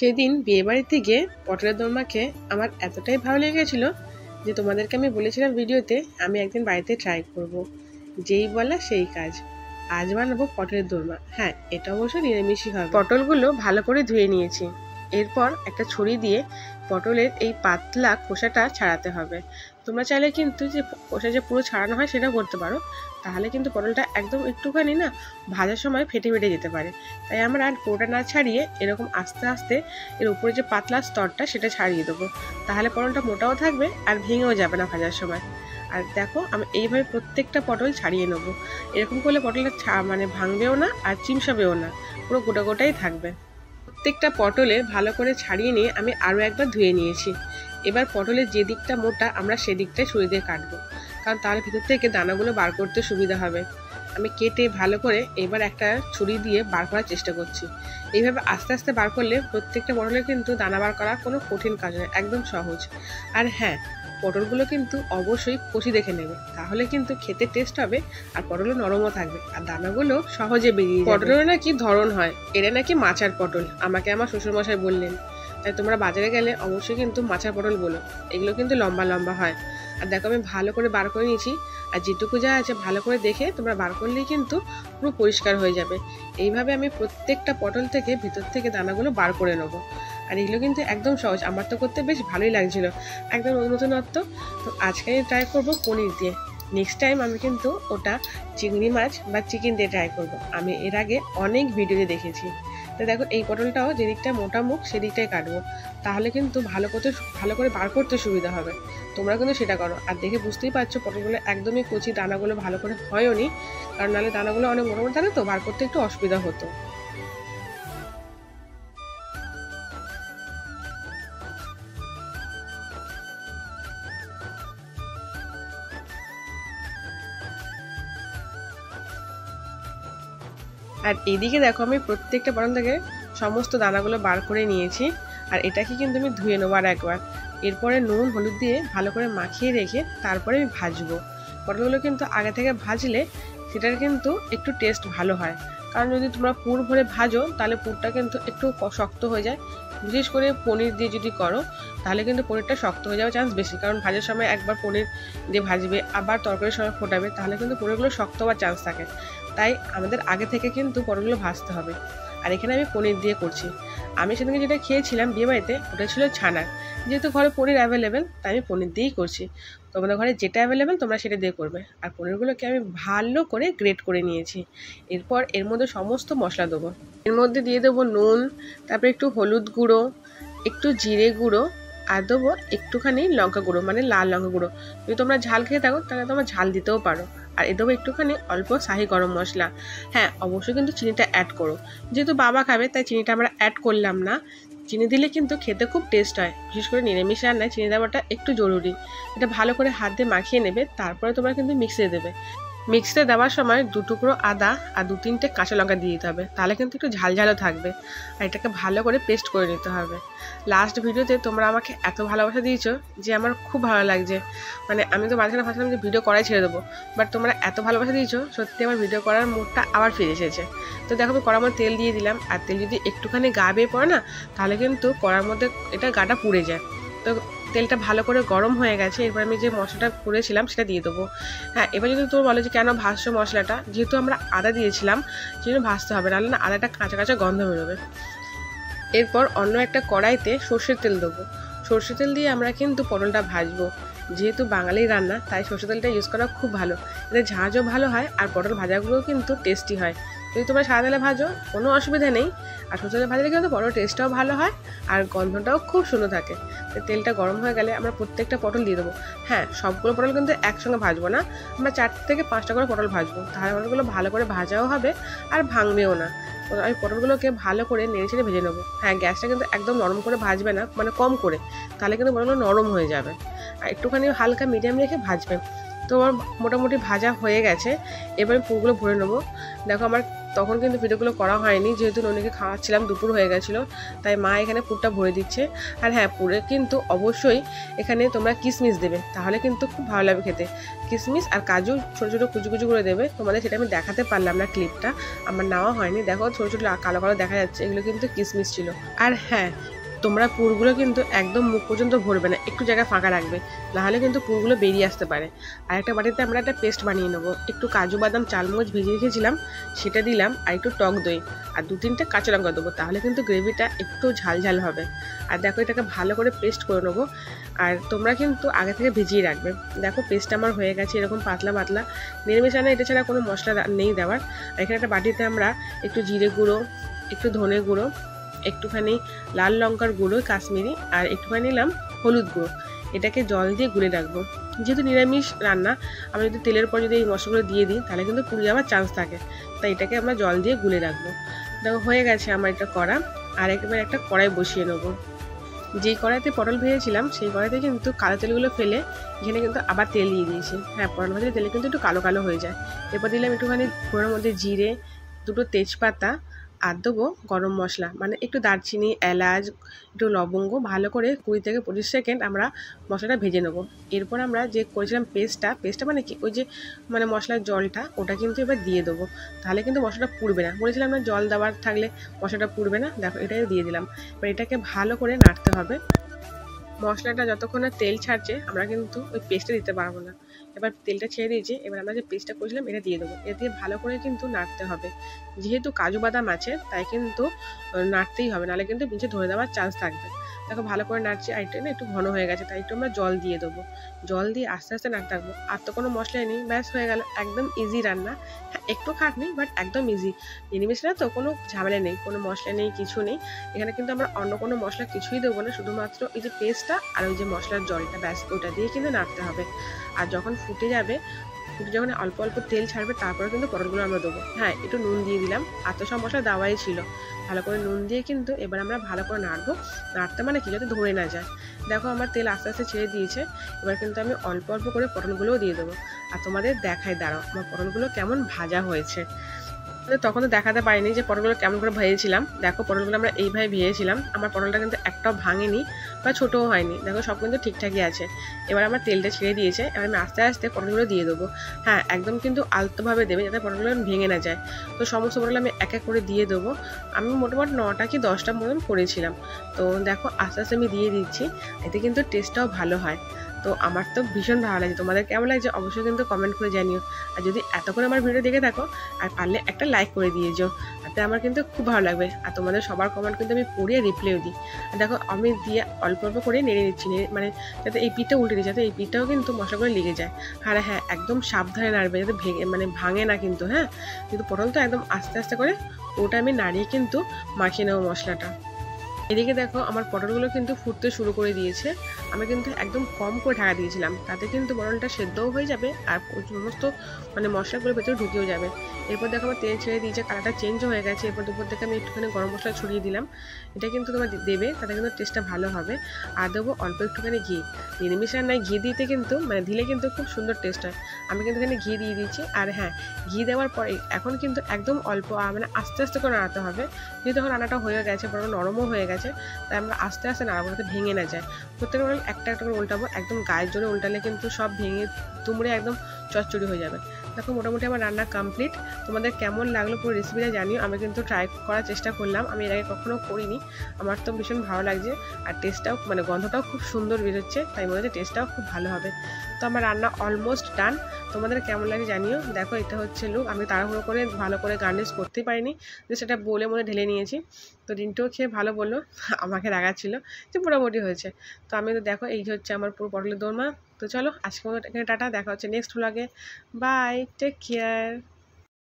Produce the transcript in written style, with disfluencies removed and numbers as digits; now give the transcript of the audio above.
সেদিন বিয়েবাড়িতে গিয়ে পটলের দোরমাকে আমার এতটাই ভালো লেগেছিল যে তোমাদেরকে আমি বলেছিলাম ভিডিওতে আমি একদিন বাড়িতে ট্রাই করব। যেই বলা সেই কাজ, আজ বানাবো পটলের দোরমা। হ্যাঁ, এটা অবশ্য নিরামিষই হবে। পটলগুলো ভালো করে ধুয়ে নিয়েছি। এরপর একটা ছুরি দিয়ে পটলের এই পাতলা খোসাটা ছাড়াতে হবে। তোমরা চাইলে কিন্তু যে খোসা যে পুরো ছাড়ানো হয় সেটাও করতে পারো, তাহলে কিন্তু পটলটা একদম একটুখানি না ভাজার সময় ফেটে ফেটে যেতে পারে। তাই আমরা আর পুরোটা না ছাড়িয়ে এরকম আস্তে আস্তে এর উপরে যে পাতলা স্তরটা সেটা ছাড়িয়ে দেবো, তাহলে পটলটা মোটাও থাকবে আর ভেঙেও যাবে না ভাজার সময়। আর দেখো আমি এইভাবে প্রত্যেকটা পটল ছাড়িয়ে নেবো। এরকম করলে পটলটা মানে ভাঙবেও না আর চিমসাবেও না, পুরো গোটা গোটাই থাকবে। প্রত্যেকটা পটলে ভালো করে ছাড়িয়ে নিয়ে আমি আরও একবার ধুয়ে নিয়েছি। এবার পটলের যে দিকটা মোটা আমরা সেদিকটাই ছুরি দিয়ে কাটবো, কারণ তার ভিতর থেকে দানাগুলো বার করতে সুবিধা হবে। আমি কেটে ভালো করে এবার একটা ছুরি দিয়ে বার করার চেষ্টা করছি। এইভাবে আস্তে আস্তে বার করলে প্রত্যেকটা পটলের কিন্তু দানা বার করা কোনো কঠিন কাজ নয়, একদম সহজ। আর হ্যাঁ, পটলগুলো কিন্তু অবশ্যই কষি দেখে নেবে, তাহলে কিন্তু খেতে টেস্ট হবে আর পটলও নরমও থাকবে আর দানাগুলো সহজে বেরিয়ে যাবে। পটলের নাকি ধরন হয়, এরা নাকি মাচার পটল, আমাকে আমার শ্বশুরমশাই বললেন। তাই তোমরা বাজারে গেলে অবশ্যই কিন্তু মাচার পটল বলো, এগুলো কিন্তু লম্বা লম্বা হয়। আর দেখো আমি ভালো করে বার করে নিয়েছি, আর যেটুকু যা আছে ভালো করে দেখে তোমরা বার করলেই কিন্তু পুরো পরিষ্কার হয়ে যাবে। এইভাবে আমি প্রত্যেকটা পটল থেকে ভিতর থেকে দানাগুলো বার করে নেবো। আর এগুলো কিন্তু একদম সহজ, আমার তো করতে বেশ ভালোই লাগছিল, একদম নতুনত্ব। তো আজকে আমি ট্রাই করবো পনির দিয়ে। নেক্সট টাইম আমি কিন্তু ওটা চিংড়ি মাছ বা চিকেন দিয়ে ট্রাই করবো। আমি এর আগে অনেক ভিডিওতে দেখেছি। তো দেখো এই পটলটাও যেদিকটা মোটা মুখ সেদিকটাই কাটবো, তাহলে কিন্তু ভালো করে বার করতে সুবিধা হবে। তোমরা কিন্তু সেটা করো। আর দেখে বুঝতেই পারছো পটলগুলো একদমই কচি, দানাগুলো ভালো করে হয়ও নি, কারণ নাহলে দানাগুলো অনেক মোটা মোটা থাকে তো বার করতে একটু অসুবিধা হতো। আর এদিকে দেখো আমি প্রত্যেকটা পটল থেকে সমস্ত দানাগুলো বার করে নিয়েছি। আর এটাকে কিন্তু আমি ধুয়ে নেবো আর একবার। এরপরে নুন হলুদ দিয়ে ভালো করে মাখিয়ে রেখে তারপরে আমি ভাজবো। পটলগুলো কিন্তু আগে থেকে ভাজলে সেটার কিন্তু একটু টেস্ট ভালো হয়, কারণ যদি তোমরা পুর ভরে ভাজো তাহলে পুরটা কিন্তু একটু শক্ত হয়ে যায়। বিশেষ করে পনির দিয়ে যদি করো তাহলে কিন্তু পনিরটা শক্ত হয়ে যাওয়ার চান্স বেশি, কারণ ভাজার সময় একবার পনির দিয়ে ভাজবে আবার তরকারির সময় ফোটাবে, তাহলে কিন্তু পনিরগুলো শক্ত হওয়ার চান্স থাকে। তাই আমাদের আগে থেকে কিন্তু পটলগুলো ভাজতে হবে। আর এখানে আমি পনির দিয়ে করছি। আমি সেদিনকে যেটা খেয়েছিলাম বিয়েবাড়িতে ওটা ছিল ছানার, যেহেতু ঘরে পনির অ্যাভেলেবেল তাই আমি পনির দিয়েই করছি। তোমাদের ঘরে যেটা অ্যাভেলেবেল তোমরা সেটা দিয়ে করবে। আর পনিরগুলোকে আমি ভালো করে গ্রেট করে নিয়েছি। এরপর এর মধ্যে সমস্ত মশলা দেবো। এর মধ্যে দিয়ে দেবো নুন, তারপরে একটু হলুদ গুঁড়ো, একটু জিরে গুঁড়ো, আর দেবো একটুখানি লঙ্কা গুঁড়ো, মানে লাল লঙ্কা গুঁড়ো। যদি তোমরা ঝাল খেয়ে থাকো তাহলে তোমরা ঝাল দিতেও পারো। আর এ দেবো একটুখানি অল্প শাহি গরম মশলা। হ্যাঁ, অবশ্যই কিন্তু চিনিটা অ্যাড করো, যেহেতু বাবা খাবে তাই চিনিটা আমরা অ্যাড করলাম না। চিনি দিলে কিন্তু খেতে খুব টেস্ট হয়, বিশেষ করে নিরামিষ রান্নায় চিনি দেওয়াটা একটু জরুরি। এটা ভালো করে হাত দিয়ে মাখিয়ে নেবে, তারপরে তোমরা কিন্তু মিক্সিতে দেবে। মিক্সিতে দেওয়ার সময় 2 টুকরো আদা আর 2-3টে কাঁচা লঙ্কা দিয়ে দিতে হবে, তাহলে কিন্তু একটু ঝালঝালও থাকবে। আর এটাকে ভালো করে পেস্ট করে নিতে হবে। লাস্ট ভিডিওতে তোমরা আমাকে এত ভালোবাসা দিয়েছো যে আমার খুব ভালো লাগছে। মানে আমি তো মাঝখানে ভাবছিলাম যে ভিডিও করাই ছেড়ে দেবো, বাট তোমরা এত ভালোবাসা দিয়েছো, সত্যি আমার ভিডিও করার মুডটা আবার ফিরে এসেছে। তো দেখো আমি কড়ার মধ্যে তেল দিয়ে দিলাম। আর তেল যদি একটুখানি গা বেয়ে পড়ে না, তাহলে কিন্তু কড়ার মধ্যে এটা গাটা পুড়ে যায়। তো তেলটা ভালো করে গরম হয়ে গেছে, এরপর আমি যে মশলাটা করেছিলাম সেটা দিয়ে দেবো। হ্যাঁ, এবার যদি তোমরা বলো যে কেন ভাজছো মশলাটা, যেহেতু আমরা আদা দিয়েছিলাম সেজন্য ভাজতে হবে, নাহলে না আদাটা কাঁচা কাঁচা গন্ধ বেরোবে। এরপর অন্য একটা কড়াইতে সর্ষের তেল দেবো। সর্ষের তেল দিয়ে আমরা কিন্তু পটলটা ভাজবো। যেহেতু বাঙালি রান্না তাই সর্ষের তেলটা ইউজ করা খুব ভালো, এতে ঝাঁঝও ভালো হয় আর পটল ভাজাগুলোও কিন্তু টেস্টি হয়। যদি তোমরা সাদা তেলে ভাজো কোনো অসুবিধা নেই, আর সর্ষের তেলে ভাজলে কিন্তু পটল টেস্টটাও ভালো হয় আর গন্ধটাও খুব সুন্দর থাকে। তো তেলটা গরম হয়ে গেলে আমরা প্রত্যেকটা পটল দিয়ে দেবো। হ্যাঁ, সবগুলো পটল কিন্তু একসঙ্গে ভাজবো না, আমরা 4 থেকে 5টা করে পটল ভাজবো, তাহলে পটলগুলো ভালো করে ভাজাও হবে আর ভাঙবেও না। আমি পটলগুলোকে ভালো করে নেড়ে ছেড়ে ভেজে নেবো। হ্যাঁ, গ্যাসটা কিন্তু একদম নরম করে ভাজবে না, মানে কম করে, তাহলে কিন্তু পটলগুলো নরম হয়ে যাবে। আর একটুখানি হালকা মিডিয়াম রেখে ভাজবে। তো আমার মোটামুটি ভাজা হয়ে গেছে, এবার পুরগুলো ভরে নেবো। দেখো আমার তখন কিন্তু ভিডিওগুলো করা হয়নি, যেহেতু ননিকে খাওয়াচ্ছিলাম, দুপুর হয়ে গেছিলো, তাই মা এখানে পুরটা ভরে দিচ্ছে। আর হ্যাঁ, পুরে কিন্তু অবশ্যই এখানে তোমরা কিশমিশ দেবে, তাহলে কিন্তু খুব ভালো লাগবে খেতে। কিশমিশ আর কাজু ছোটো ছোটো কুচু কুচু করে দেবে। তোমাদের সেটা আমি দেখাতে পারলাম না, ক্লিপটা আমার নেওয়া হয়নি। দেখো ছোটো ছোটো কালো কালো দেখা যাচ্ছে, এগুলো কিন্তু কিশমিশ ছিল। আর হ্যাঁ, তোমরা পুরগুলো কিন্তু একদম মুখ পর্যন্ত ভরবে না, একটু জায়গা ফাঁকা রাখবে, নাহলে কিন্তু পুরগুলো বেরিয়ে আসতে পারে। আর একটা বাটিতে আমরা একটা পেস্ট বানিয়ে নেবো। একটু কাজু বাদাম চালমগজ ভিজিয়ে রেখেছিলাম, সেটা দিলাম, আর একটু টক দই আর 2-3টে কাঁচা লঙ্কা দেবো, তাহলে কিন্তু গ্রেভিটা একটু ঝাল ঝাল হবে। আর দেখো এটাকে ভালো করে পেস্ট করে নেবো। আর তোমরা কিন্তু আগে থেকে ভিজিয়ে রাখবে। দেখো পেস্টটা আমার হয়ে গেছে এরকম পাতলা পাতলা। নিরামিষ রান্না এটা ছাড়া কোনো মশলা নেই দেওয়ার। আর এখানে একটা বাটিতে আমরা একটু জিরে গুঁড়ো, একটু ধনে গুঁড়ো, একটুখানি লাল লঙ্কার গুঁড়ো কাশ্মীরি, আর একটুখানি নিলাম হলুদ গুঁড়ো। এটাকে জল দিয়ে গুলে রাখবো। যেহেতু নিরামিষ রান্না, আমরা যদি তেলের পর যদি এই মশলাগুলো দিয়ে দিই, তাহলে কিন্তু পুড়ে যাওয়ার চান্স থাকে, তাই এটাকে আমরা জল দিয়ে গুলে রাখবো। দেখো হয়ে গেছে আমার এটা করা। আর একেবারে একটা কড়াই বসিয়ে নেবো। যেই কড়াইতে পটল ভেজেছিলাম, সেই কড়াইতে কিন্তু কালো তেলগুলো ফেলে এখানে কিন্তু আবার তেল দিয়ে দিয়েছি। হ্যাঁ, পটল ভাজলে তেলে কিন্তু একটু কালো কালো হয়ে যায়। এরপর দিলাম একটুখানি ফোড়নের মধ্যে জিরে, 2টো তেজপাতা, আর দেবো গরম মশলা, মানে একটু দারচিনি, এলাচ, একটু লবঙ্গ। ভালো করে 20 থেকে 25 সেকেন্ড আমরা মশলাটা ভেজে নেবো। এরপর আমরা যে করেছিলাম পেস্টটা মানে কি, ওই যে মানে মশলার জলটা, ওটা কিন্তু এবার দিয়ে দেবো, তাহলে কিন্তু মশলাটা পুড়বে না। বলেছিলাম না জল দেওয়ার থাকলে মশলাটা পুড়বে না। দেখো এটাই দিয়ে দিলাম। এবার এটাকে ভালো করে নাড়তে হবে। মশলাটা যতক্ষণ না তেল ছাড়ছে, আমরা কিন্তু ওই পেস্টটা দিতে পারবো না। এবার তেলটা ছেড়ে দিয়েছি, এবার আমরা যে পেস্টটা করেছিলাম এটা দিয়ে দেবো। এটা দিয়ে ভালো করে কিন্তু নাড়তে হবে। যেহেতু কাজু বাদাম আছে, তাই কিন্তু নাড়তেই হবে, নাহলে কিন্তু নিচে ধরে দেওয়ার চান্স থাকবে। দেখো ভালো করে নাড়ছি। আর এটা না একটু ঘন হয়ে গেছে, তাই একটু আমরা জল দিয়ে দেবো। জল দিয়ে আস্তে আস্তে নাড়তে থাকবো। আর তো কোনো মশলাই নেই, ব্যাস হয়ে গেল। একদম ইজি রান্না। হ্যাঁ, একটু খাটনি, বাট একদম ইজি। নিরামিষ না তো, কোনো ঝামেলা নেই, কোনো মশলা নেই, কিছু নেই। এখানে কিন্তু আমরা অন্য কোনো মশলা কিছুই দেবো না, শুধুমাত্র এই যে পেস্টটা আর ওই যে মশলার জলটা, ব্যাস ওটা দিয়ে কিন্তু নাড়তে হবে। আর যখন ফুটে যাবে, যখন অল্প অল্প তেল ছাড়বে, তারপরে কিন্তু পটলগুলো আমরা দেবো। হ্যাঁ, একটু নুন দিয়ে দিলাম, আর তো সব মশলা দেওয়াই ছিল। ভালো করে নুন দিয়ে কিন্তু এবার আমরা ভালো করে নাড়বো। নাড়তে মানে কি, যাতে ধরে না যায়। দেখো আমার তেল আস্তে আস্তে ছেড়ে দিয়েছে। এবার কিন্তু আমি অল্প অল্প করে পটলগুলোও দিয়ে দেবো। আর তোমাদের দেখাই, দাঁড়াও আমার পটলগুলো কেমন ভাজা হয়েছে। তখন তো দেখাতে পারিনি যে পটলগুলো কেমন করে ভেজেছিলাম। দেখো পটলগুলো আমরা এইভাবে ভেজেছিলাম। আমার পটলটা কিন্তু একটাও ভাঙেনি বা ছোটোও হয়নি। দেখো সব কিন্তু ঠিকঠাকই আছে। এবার আমার তেলটা ছেড়ে দিয়েছে। এবার আমি আস্তে আস্তে পটলগুলো দিয়ে দেবো। হ্যাঁ, একদম কিন্তু আলতোভাবে দেবে, যাতে পটলগুলো ভেঙে না যায়। তো সমস্ত পটল আমি এক এক করে দিয়ে দেবো। আমি মোটামুটি 9টা কি 10টা মতন করেছিলাম। তো দেখো আস্তে আস্তে আমি দিয়ে দিচ্ছি। এতে কিন্তু টেস্টটাও ভালো হয়। তো আমার তো ভীষণ ভালো লাগে। তোমাদের কেমন লাগছে অবশ্যই কিন্তু কমেন্ট করে জানিও। আর যদি এত করে আমার ভিডিও দেখে থাকো, আর পারলে একটা লাইক করে দিয়েছো, তাতে আমার কিন্তু খুব ভালো লাগবে। আর তোমাদের সবার কমেন্ট কিন্তু আমি পড়িয়ে রিপ্লাইও দিই। আর দেখো আমি দিয়ে অল্প অল্প করে নেড়ে নিচ্ছি, মানে যাতে এই পিঠটা উল্টে দিই, যাতে এই পিঠটাও কিন্তু মশলা করে লেগে যায়। আর হ্যাঁ, একদম সাবধানে নাড়বে, যাতে ভাঙে না কিন্তু। হ্যাঁ, কিন্তু পটল তো একদম আস্তে আস্তে করে ওটা আমি নাড়িয়ে কিন্তু মাখিয়ে নেবো মশলাটা। এদিকে দেখো আমার পটলগুলো কিন্তু ফুটতে শুরু করে দিয়েছে। আমি কিন্তু একদম কম করে ঢাকা দিয়েছিলাম, তাতে কিন্তু পটলটা সেদ্ধও হয়ে যাবে, আর সমস্ত মানে মশলাগুলো ভেতরে ঢুকেও যাবে। এরপর দেখো আমার তেল ছেড়ে দিয়েছে, কালারটা চেঞ্জও হয়ে গেছে। এরপর দুপুর থেকে আমি একটুখানি গরম মশলা ছড়িয়ে দিলাম। এটা কিন্তু তোমার দেবে, তাতে কিন্তু টেস্টটা ভালো হবে। আর দেবো অল্প একটুখানি ঘি। নিরামিষ রান্নায় ঘি দিতে কিন্তু দিলে কিন্তু খুব সুন্দর টেস্ট হয়। আমি কিন্তু এখানে ঘি দিয়ে দিচ্ছি। আর হ্যাঁ, ঘি দেওয়ার পরে এখন কিন্তু একদম অল্প মানে আস্তে আস্তে করে নাড়াতে হবে। যেহেতু এখন রান্নাটা হয়ে গেছে, বড় নরমও হয়ে গেছে, তাই আমরা আস্তে আস্তে নাড়াবো, যাতে ভেঙে না যায়। প্রত্যেকটা পটল একটা একটা করে উল্টাবো। একদম গায়ের জোরে উল্টালে কিন্তু সব ভেঙে তুমড়ে একদম চচ্চড়ি হয়ে যাবে। দেখো মোটামুটি আমার রান্না কমপ্লিট। তোমাদের কেমন লাগলো পুরো রেসিপিটা জানিও। আমি কিন্তু ট্রাই করার চেষ্টা করলাম, আমি এর আগে কখনো করিনি। আমার তো ভীষণ ভালো লাগছে। আর টেস্টটাও গন্ধটাও খুব সুন্দর বেরোচ্ছে, তাই মনে হচ্ছে টেস্টটাও খুব ভালো হবে। তো আমার রান্না অলমোস্ট ডান। তোমাদের কেমন লাগে জানিও। দেখো এটা হচ্ছে লুক। আমি তাড়াহুড়ো করে ভালো করে গার্নিশ করতেই পারিনি, যে সেটা বলে মনে ঢেলে নিয়েছি। তো ডিনটাও খেয়ে ভালো বললো, আমাকে রাগাচ্ছিল যে মোটামুটি হয়েছে। তো আমি তো দেখো এই হচ্ছে আমার পুরো পটলের দোরমা। তো চলো আজকে মতো এখানে টাটা, দেখা হচ্ছে নেক্সট ব্লগে। Bye, take care.